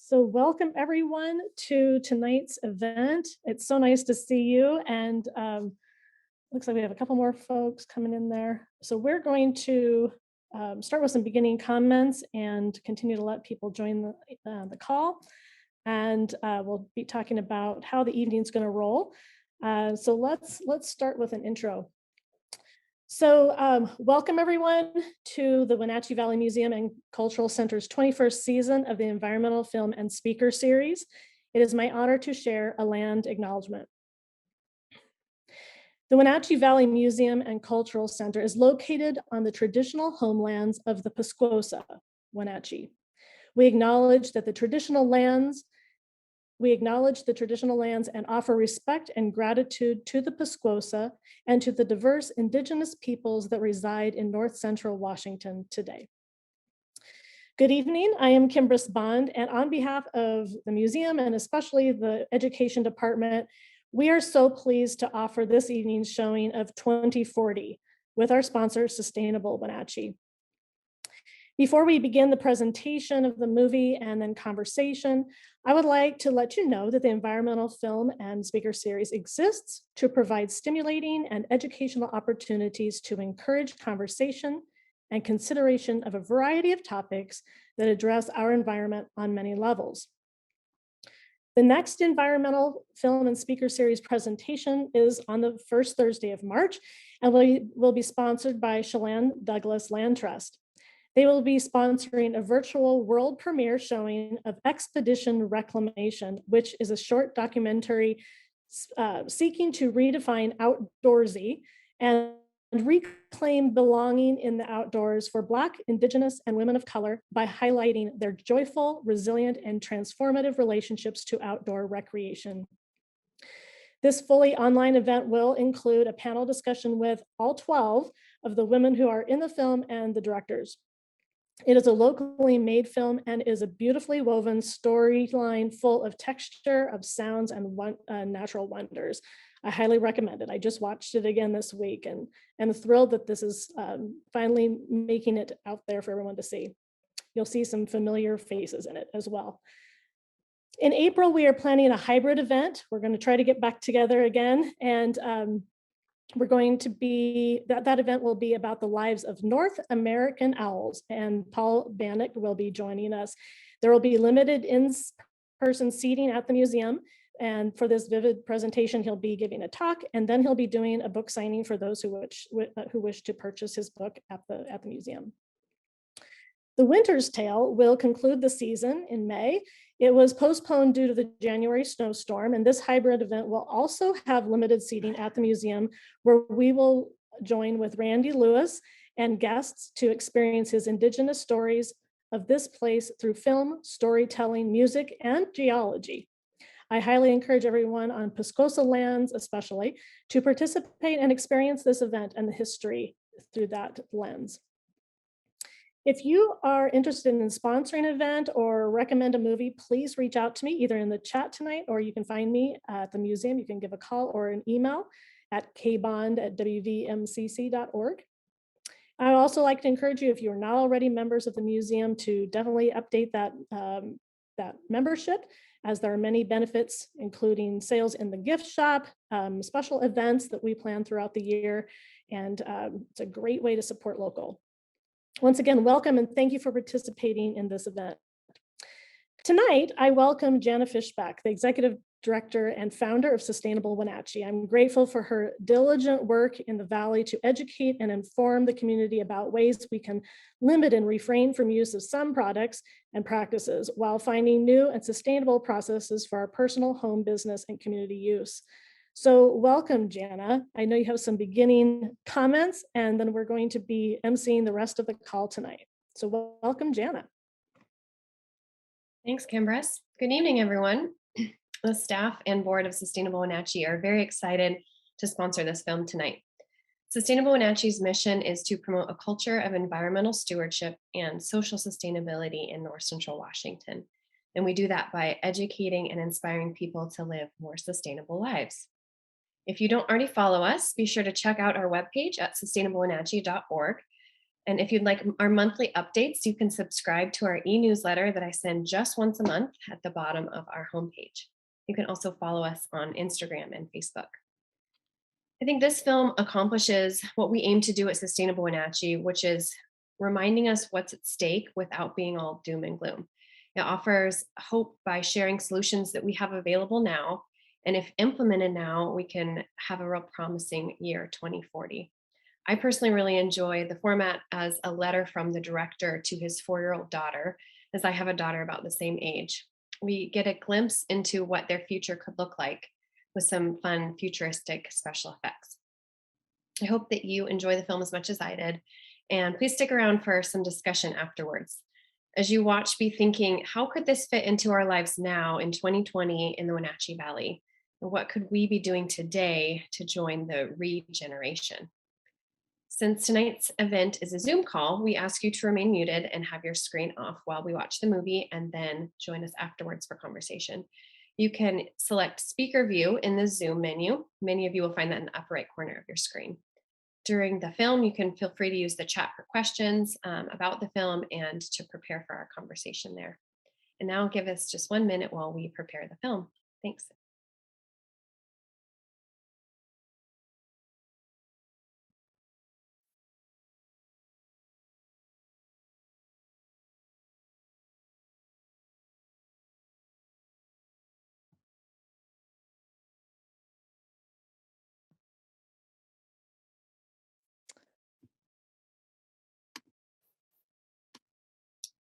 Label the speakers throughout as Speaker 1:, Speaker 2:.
Speaker 1: So welcome everyone to tonight's event. It's so nice to see you, and looks like we have a couple more folks coming in there. So we're going to start with some beginning comments and continue to let people join the call. And we'll be talking about how the evening's going to roll. So let's start with an intro. So welcome everyone to the Wenatchee Valley Museum and Cultural Center's 21st season of the Environmental Film and Speaker Series. It is my honor to share a land acknowledgement. The Wenatchee Valley Museum and Cultural Center is located on the traditional homelands of the Pasquosa, Wenatchee. We acknowledge the traditional lands and offer respect and gratitude to the Pasquosa and to the diverse indigenous peoples that reside in North Central Washington today. Good evening, I am Kimbrus Bond, and on behalf of the museum and especially the Education Department, we are so pleased to offer this evening's showing of 2040 with our sponsor, Sustainable Wenatchee. Before we begin the presentation of the movie and then conversation, I would like to let you know that the Environmental Film and Speaker Series exists to provide stimulating and educational opportunities to encourage conversation and consideration of a variety of topics that address our environment on many levels. The next Environmental Film and Speaker Series presentation is on the first Thursday of March and will be sponsored by Chelan Douglas Land Trust. They will be sponsoring a virtual world premiere showing of Expedition Reclamation, which is a short documentary seeking to redefine outdoorsy and reclaim belonging in the outdoors for Black, Indigenous, and women of color by highlighting their joyful, resilient, and transformative relationships to outdoor recreation. This fully online event will include a panel discussion with all 12 of the women who are in the film and the directors. It is a locally made film and is a beautifully woven storyline full of texture, of sounds, and natural wonders. I highly recommend it. I just watched it again this week and I'm thrilled that this is finally making it out there for everyone to see. You'll see some familiar faces in it as well. In April, we are planning a hybrid event. We're going to try to get back together again, and we're going to be, that event will be about the lives of North American owls, and Paul Bannock will be joining us. There will be limited in-person seating at the museum, and for this vivid presentation, he'll be giving a talk, and then he'll be doing a book signing for those who wish to purchase his book at the museum. The Winter's Tale will conclude the season in May. It was postponed due to the January snowstorm, and this hybrid event will also have limited seating at the museum, where we will join with Randy Lewis and guests to experience his Indigenous stories of this place through film, storytelling, music, and geology. I highly encourage everyone on Pasquosa lands, especially, to participate and experience this event and the history through that lens. If you are interested in sponsoring an event or recommend a movie, please reach out to me either in the chat tonight, or you can find me at the museum. You can give a call or an email at kbond@wvmcc.org. I'd also like to encourage you, if you're not already members of the museum, to definitely update that membership, as there are many benefits, including sales in the gift shop, special events that we plan throughout the year, and it's a great way to support local. Once again, welcome and thank you for participating in this event. Tonight, I welcome Jana Fishback, the Executive Director and founder of Sustainable Wenatchee. I'm grateful for her diligent work in the Valley to educate and inform the community about ways we can limit and refrain from use of some products and practices while finding new and sustainable processes for our personal, home, business, and community use. So welcome, Jana. I know you have some beginning comments, and then we're going to be emceeing the rest of the call tonight. So welcome, Jana.
Speaker 2: Thanks, Kimbrus. Good evening, everyone. The staff and board of Sustainable Wenatchee are very excited to sponsor this film tonight. Sustainable Wenatchee's mission is to promote a culture of environmental stewardship and social sustainability in North Central Washington. And we do that by educating and inspiring people to live more sustainable lives. If you don't already follow us, be sure to check out our webpage at sustainablewenatchee.org And if you'd like our monthly updates, you can subscribe to our e-newsletter that I send just once a month at the bottom of our homepage. You can also follow us on Instagram and Facebook. I think this film accomplishes what we aim to do at Sustainable Wenatchee, which is reminding us what's at stake without being all doom and gloom. It offers hope by sharing solutions that we have available now. And if implemented now, we can have a real promising year 2040. I personally really enjoy the format as a letter from the director to his 4-year-old daughter, as I have a daughter about the same age. We get a glimpse into what their future could look like with some fun futuristic special effects. I hope that you enjoy the film as much as I did, and please stick around for some discussion afterwards. As you watch, be thinking, how could this fit into our lives now in 2020 in the Wenatchee Valley? And what could we be doing today to join the regeneration? Since tonight's event is a Zoom call, we ask you to remain muted and have your screen off while we watch the movie, and then join us afterwards for conversation. You can select speaker view in the Zoom menu. Many of you will find that in the upper right corner of your screen. During the film, you can feel free to use the chat for questions about the film and to prepare for our conversation there. And now give us just 1 minute while we prepare the film. Thanks.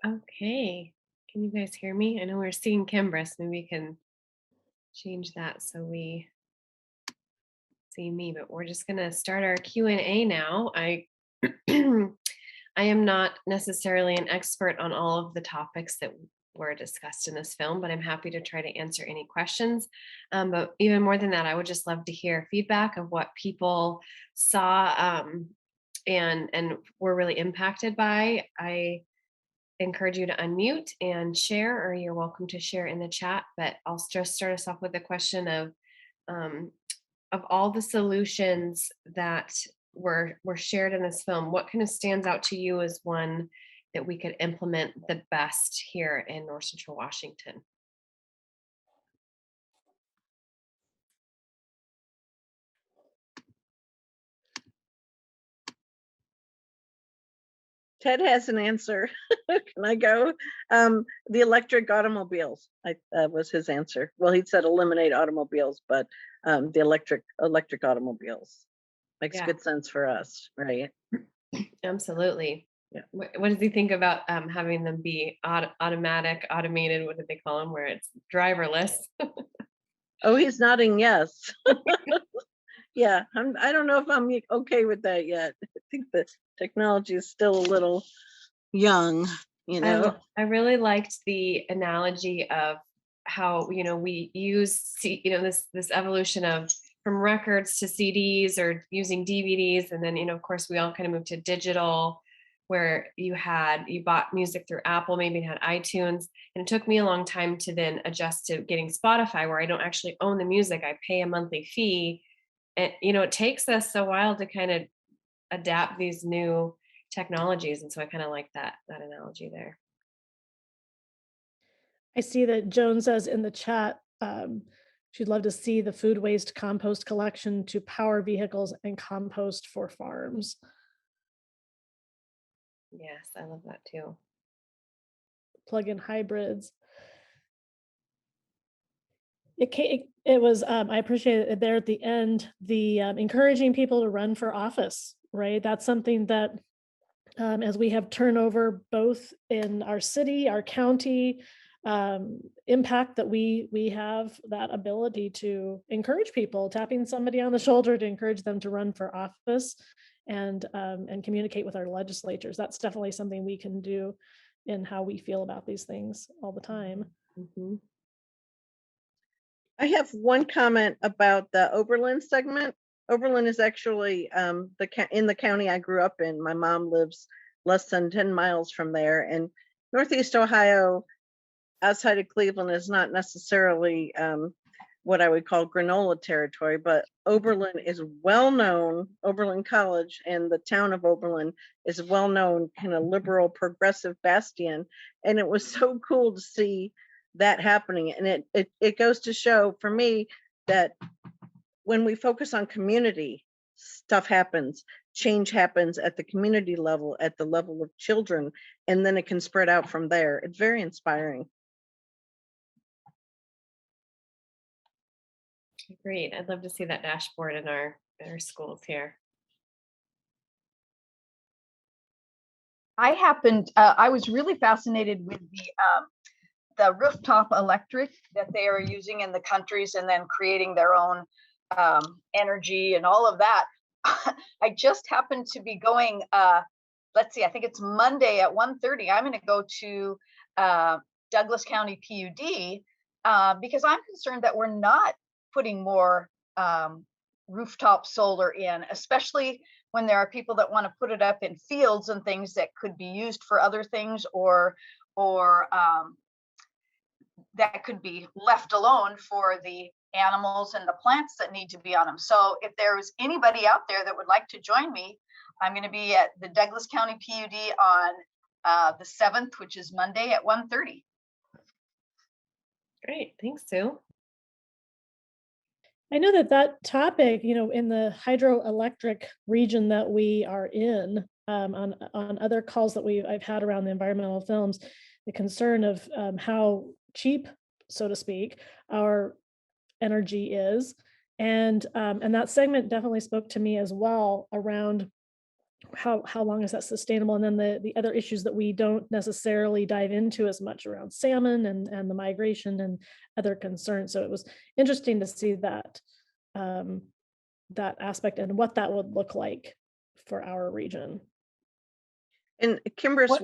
Speaker 2: Okay, can you guys hear me? I know we're seeing Kimbris. Maybe we can change that so we see me, but we're just gonna start our Q&A now. I I am not necessarily an expert on all of the topics that were discussed in this film, but I'm happy to try to answer any questions. But even more than that, I would just love to hear feedback of what people saw and were really impacted by. I encourage you to unmute and share, or you're welcome to share in the chat. But I'll just start us off with the question um, of all the solutions that were shared in this film, what kind of stands out to you as one that we could implement the best here in North Central Washington?
Speaker 3: Ted has an answer. Can I go? The electric automobiles. Was his answer. Well, he said eliminate automobiles, but the electric automobiles makes good sense for us, right?
Speaker 2: Absolutely.
Speaker 3: Yeah.
Speaker 2: What does he think about having them be automatic, automated? What do they call them? Where it's driverless?
Speaker 3: Oh, he's nodding yes. Yeah, I don't know if I'm okay with that yet. I think the technology is still a little young, you know.
Speaker 2: I really liked the analogy of how we use this evolution of from records to CDs or using DVDs, and then of course we all kind of moved to digital, where you bought music through Apple, maybe had iTunes, and it took me a long time to then adjust to getting Spotify, where I don't actually own the music, I pay a monthly fee. And it takes us a while to kind of adapt these new technologies, and so I kind of like that analogy there.
Speaker 1: I see that Joan says in the chat, she'd love to see the food waste compost collection to power vehicles and compost for farms.
Speaker 2: Yes, I love that too.
Speaker 1: Plug-in hybrids. It was, I appreciate it there at the end, the encouraging people to run for office, right? That's something that as we have turnover both in our city, our county, impact that we have that ability to encourage people, tapping somebody on the shoulder to encourage them to run for office and communicate with our legislatures. That's definitely something we can do in how we feel about these things all the time.
Speaker 2: Mm-hmm.
Speaker 3: I have one comment about the Oberlin segment. Oberlin is actually in the county I grew up in. My mom lives less than 10 miles from there, and Northeast Ohio, outside of Cleveland, is not necessarily what I would call granola territory, but Oberlin is well known, Oberlin College and the town of Oberlin is well known, kind of liberal progressive bastion. And it was so cool to see that happening. And it goes to show for me that when we focus on community, stuff happens, change happens at the community level, at the level of children, and then it can spread out from there. It's very inspiring.
Speaker 2: Great. I'd love to see that dashboard in our schools here.
Speaker 4: I was really fascinated with the rooftop electric that they are using in the countries and then creating their own energy and all of that. I just happened to be going, let's see, I think it's Monday at 1:30. I'm going to go to Douglas County PUD because I'm concerned that we're not putting more rooftop solar in, especially when there are people that want to put it up in fields and things that could be used for other things, or that could be left alone for the animals and the plants that need to be on them. So if there's anybody out there that would like to join me, I'm going to be at the Douglas County PUD on the 7th, which is Monday at 1:30.
Speaker 2: Great. Thanks, Sue.
Speaker 1: I know that topic, in the hydroelectric region that we are in, on other calls that I've had around the environmental films, the concern of how cheap, so to speak, our energy is, and that segment definitely spoke to me as well around how long is that sustainable, and then the other issues that we don't necessarily dive into as much around salmon and the migration and other concerns. So it was interesting to see that that aspect and what that would look like for our region.
Speaker 3: And Kimbrus,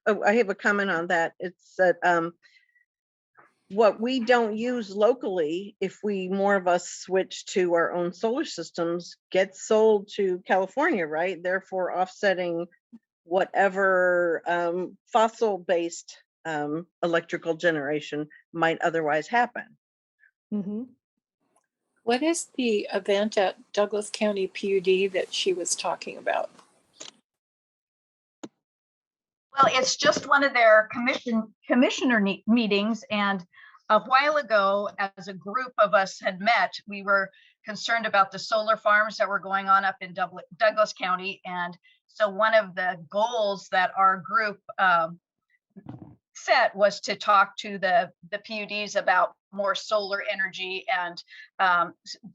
Speaker 3: I have a comment on that. It's that what we don't use locally, if more of us switch to our own solar systems, gets sold to California, right? Therefore offsetting whatever fossil-based electrical generation might otherwise happen.
Speaker 1: Mm-hmm.
Speaker 5: What is the event at Douglas County PUD that she was talking about?
Speaker 4: Well, it's just one of their commissioner meetings, and a while ago, as a group of us had met, we were concerned about the solar farms that were going on up in Douglas County. And so one of the goals that our group set was to talk to the PUDs about more solar energy and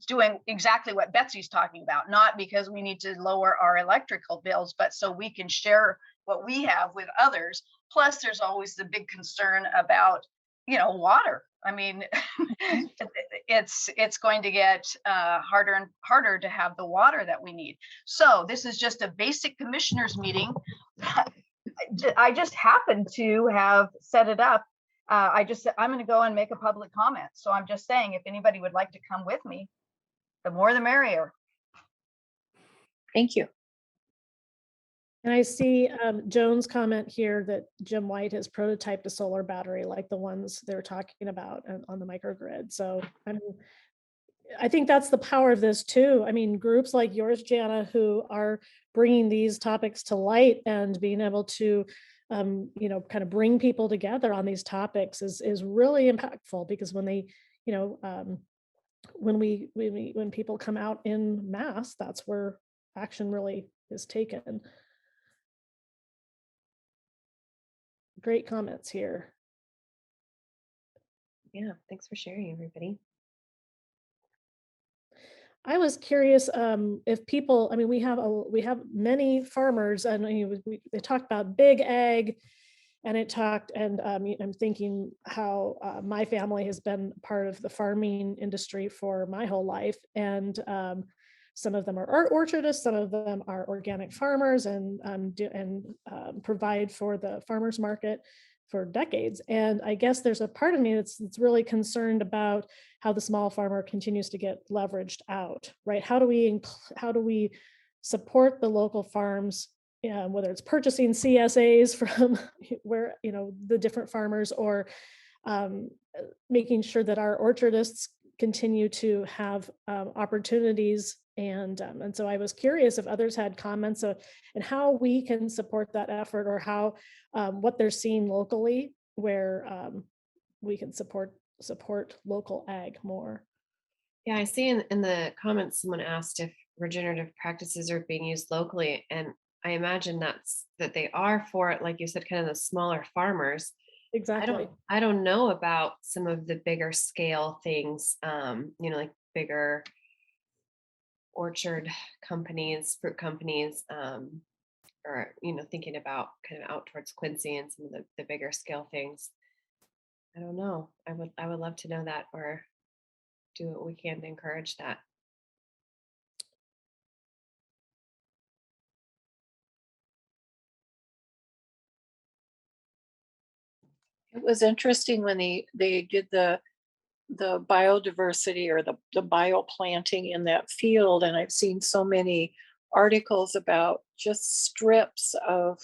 Speaker 4: doing exactly what Betsy's talking about, not because we need to lower our electrical bills, but so we can share what we have with others. Plus, there's always the big concern about, water. I mean, it's going to get harder and harder to have the water that we need. So this is just a basic commissioners meeting. I just happened to have set it up. I'm going to go and make a public comment. So I'm just saying, if anybody would like to come with me, the more the merrier.
Speaker 5: Thank you.
Speaker 1: And I see Joan's comment here that Jim White has prototyped a solar battery like the ones they're talking about on the microgrid. So I think that's the power of this too. I mean, groups like yours, Jana, who are bringing these topics to light and being able to, kind of bring people together on these topics is really impactful, because when they, when people come out in mass, that's where action really is taken. Great comments here.
Speaker 2: Yeah, thanks for sharing, everybody.
Speaker 1: I was curious if people, we have many farmers, and they talked about big ag, and I'm thinking how my family has been part of the farming industry for my whole life, and some of them are orchardists, some of them are organic farmers, and provide for the farmers market for decades. And I guess there's a part of me that's really concerned about how the small farmer continues to get leveraged out, right? How do we support the local farms, whether it's purchasing CSAs from where, the different farmers, or making sure that our orchardists continue to have opportunities. And so I was curious if others had comments and how we can support that effort, or how what they're seeing locally, where we can support local ag more.
Speaker 2: Yeah, I see in the comments someone asked if regenerative practices are being used locally, and I imagine that they are for, like you said, kind of the smaller farmers.
Speaker 1: Exactly.
Speaker 2: I don't know about some of the bigger scale things, like bigger orchard companies, fruit companies, or thinking about kind of out towards Quincy and some of the bigger scale things. I don't know. I would love to know that, or do what we can to encourage that.
Speaker 5: It was interesting when they did the biodiversity, or the bioplanting in that field, and I've seen so many articles about just strips of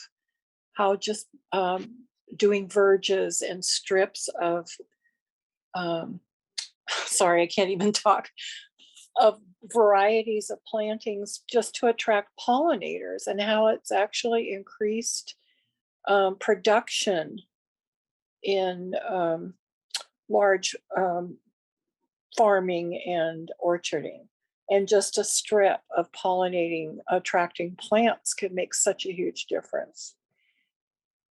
Speaker 5: how just doing verges and strips of sorry, I can't even talk, of varieties of plantings just to attract pollinators, and how it's actually increased production in large farming and orcharding. And just a strip of pollinating, attracting plants could make such a huge difference.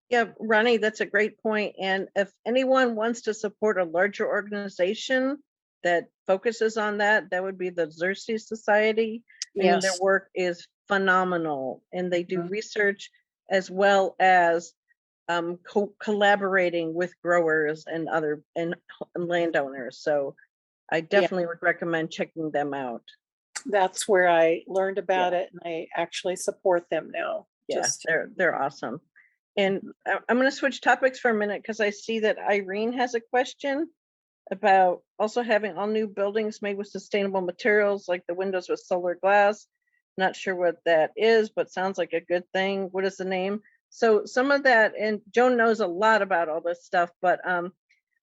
Speaker 3: Yeah, Ronnie, that's a great point. And if anyone wants to support a larger organization that focuses on that, that would be the Xerces Society. I mean, their
Speaker 5: Yes.
Speaker 3: work is phenomenal, and they do research as well as collaborating with growers and other and landowners. So I definitely would recommend checking them out.
Speaker 5: That's where I learned about it, and I actually support them now.
Speaker 3: Yeah, they're awesome. And I'm going to switch topics for a minute, because I see that Irene has a question about also having all new buildings made with sustainable materials, like the windows with solar glass. Not sure what that is, but sounds like a good thing. What is the name? So some of that, and Joan knows a lot about all this stuff, but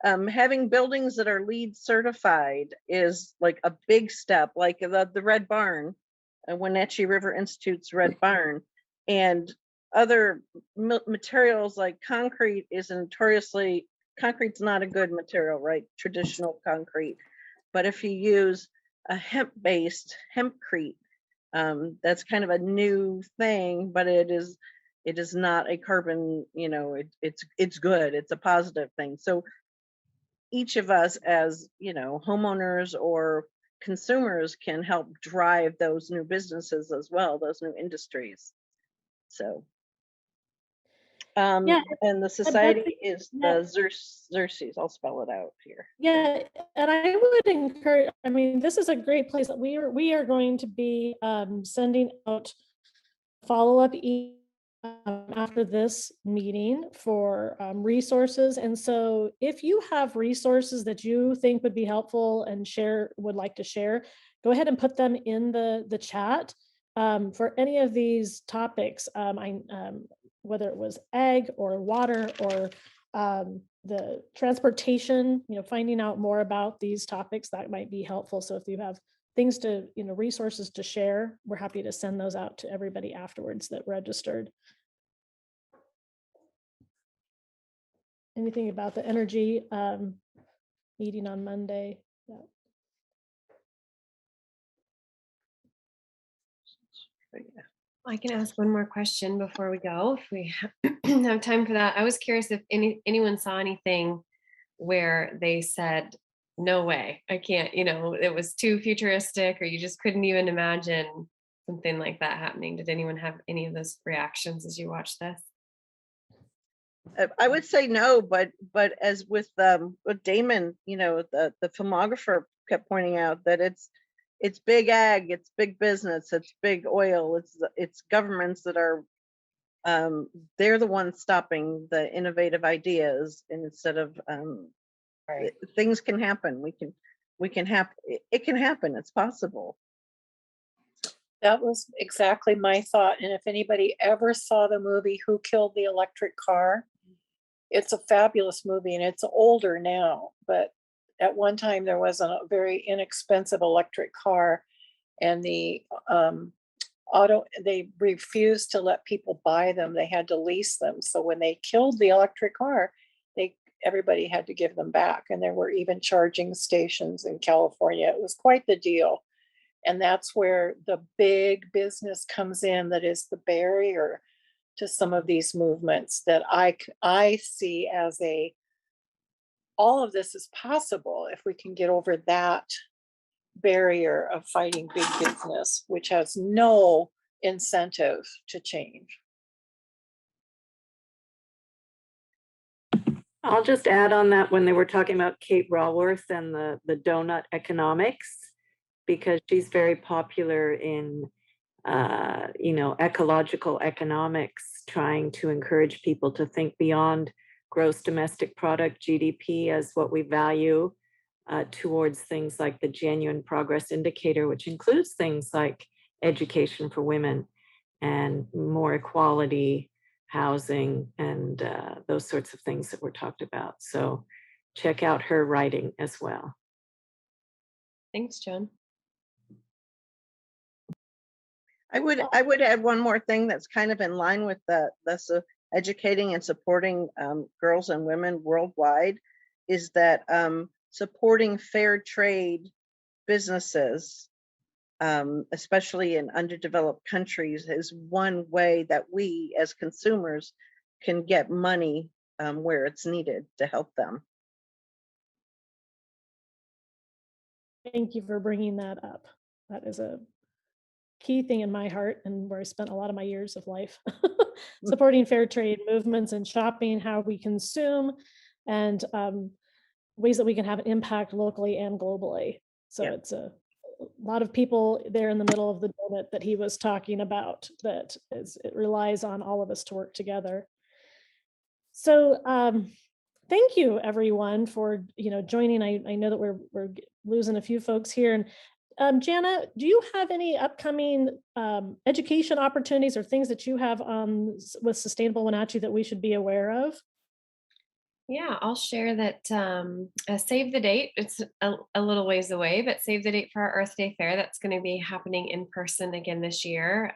Speaker 3: having buildings that are LEED certified is like a big step, like the Red Barn, Wenatchee River Institute's Red Barn, and other materials like concrete is notoriously, concrete's not a good material, right? Traditional concrete. But if you use a hemp-based hempcrete, that's kind of a new thing, but it is not a carbon, it's good, it's a positive thing. So each of us as, homeowners or consumers can help drive those new businesses as well, those new industries. So
Speaker 1: Yeah,
Speaker 3: and the society is the Xerces. I'll spell it out here.
Speaker 1: Yeah, and I would encourage, I mean, this is a great place that we are going to be sending out follow-up after this meeting for resources. And so if you have resources that you think would be helpful and would like to share, go ahead and put them in the chat for any of these topics. Whether it was ag or water or the transportation, finding out more about these topics, that might be helpful. So if you have things to, resources to share, we're happy to send those out to everybody afterwards that registered. Anything about the energy meeting on Monday? Yeah.
Speaker 2: I can ask one more question before we go, if we have time for that. I was curious if anyone saw anything where they said, no way, I can't, it was too futuristic, or you just couldn't even imagine something like that happening. Did anyone have any of those reactions as you watched this?
Speaker 3: I would say no, but as with Damon, the filmographer kept pointing out that it's big ag, it's big business, it's big oil, it's governments that are they're the ones stopping the innovative ideas, and instead of
Speaker 5: Right.
Speaker 3: things can happen. We can happen. It can happen. It's possible.
Speaker 5: That was exactly my thought. And if anybody ever saw the movie Who Killed the Electric Car, it's a fabulous movie, and it's older now, but at one time there was a very inexpensive electric car, and the they refused to let people buy them. They had to lease them. So when they killed the electric car, everybody had to give them back. And there were even charging stations in California. It was quite the deal. And that's where the big business comes in, that is the barrier to some of these movements that I see as all of this is possible if we can get over that barrier of fighting big business, which has no incentive to change.
Speaker 6: I'll just add on that when they were talking about Kate Raworth and the donut economics, because she's very popular in ecological economics, trying to encourage people to think beyond gross domestic product, GDP, as what we value, towards things like the genuine progress indicator, which includes things like education for women and more equality, housing, and those sorts of things that were talked about. So check out her writing as well.
Speaker 2: Thanks, Joan.
Speaker 3: I would add one more thing that's kind of in line with that's educating and supporting girls and women worldwide, is that supporting fair trade businesses, especially in underdeveloped countries, is one way that we as consumers can get money where it's needed to help them.
Speaker 1: Thank you for bringing that up. That is a key thing in my heart, and where I spent a lot of my years of life supporting fair trade movements and shopping, how we consume, and ways that we can have an impact locally and globally. So yeah. It's a lot of people there in the middle of the donut that he was talking about, that it relies on all of us to work together. So thank you everyone for joining. I know that we're losing a few folks here, and Jana, do you have any upcoming education opportunities or things that you have with Sustainable Wenatchee that we should be aware of?
Speaker 2: Yeah, I'll share that save the date. It's a little ways away, but save the date for our Earth Day Fair. That's going to be happening in person again this year.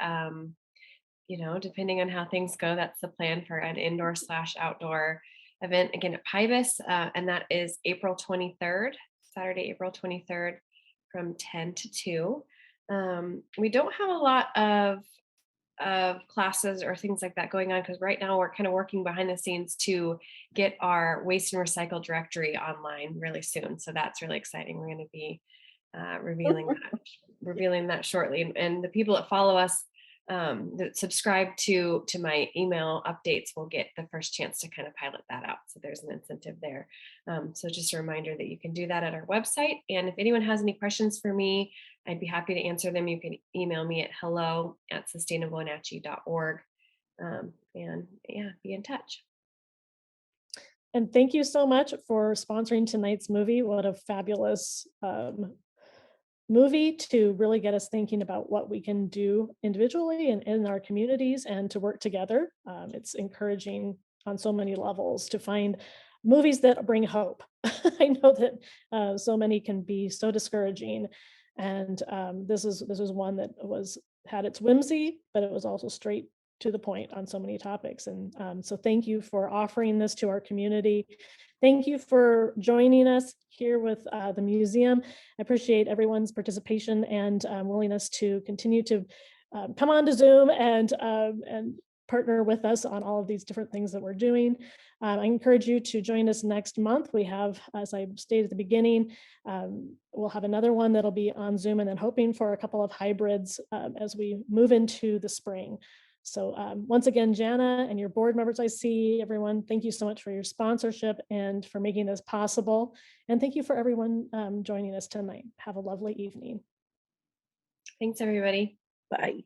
Speaker 2: Depending on how things go, that's the plan for an indoor/outdoor event again at Pybus, and that is April 23rd, Saturday, April 23rd, from 10 to 2. We don't have a lot of classes or things like that going on, because right now we're kind of working behind the scenes to get our waste and recycle directory online really soon. So that's really exciting. We're going to be revealing that shortly. And the people that follow us, that subscribe to my email updates, will get the first chance to kind of pilot that out. So there's an incentive there. So just a reminder that you can do that at our website. And if anyone has any questions for me, I'd be happy to answer them. You can email me at hello@sustainablewenatchee.org. And yeah, be in touch.
Speaker 1: And thank you so much for sponsoring tonight's movie. What a fabulous movie to really get us thinking about what we can do individually and in our communities, and to work together. It's encouraging on so many levels to find movies that bring hope. I know that so many can be so discouraging, and this is one that had its whimsy, but it was also straight to the point on so many topics. And so thank you for offering this to our community. Thank you for joining us here with the museum. I appreciate everyone's participation and willingness to continue to come on to Zoom and partner with us on all of these different things that we're doing. I encourage you to join us next month. We have, as I stated at the beginning, we'll have another one that'll be on Zoom, and then hoping for a couple of hybrids as we move into the spring. So once again, Jana and your board members, I see everyone, thank you so much for your sponsorship and for making this possible. And thank you for everyone joining us tonight. Have a lovely evening.
Speaker 2: Thanks, everybody.
Speaker 3: Bye.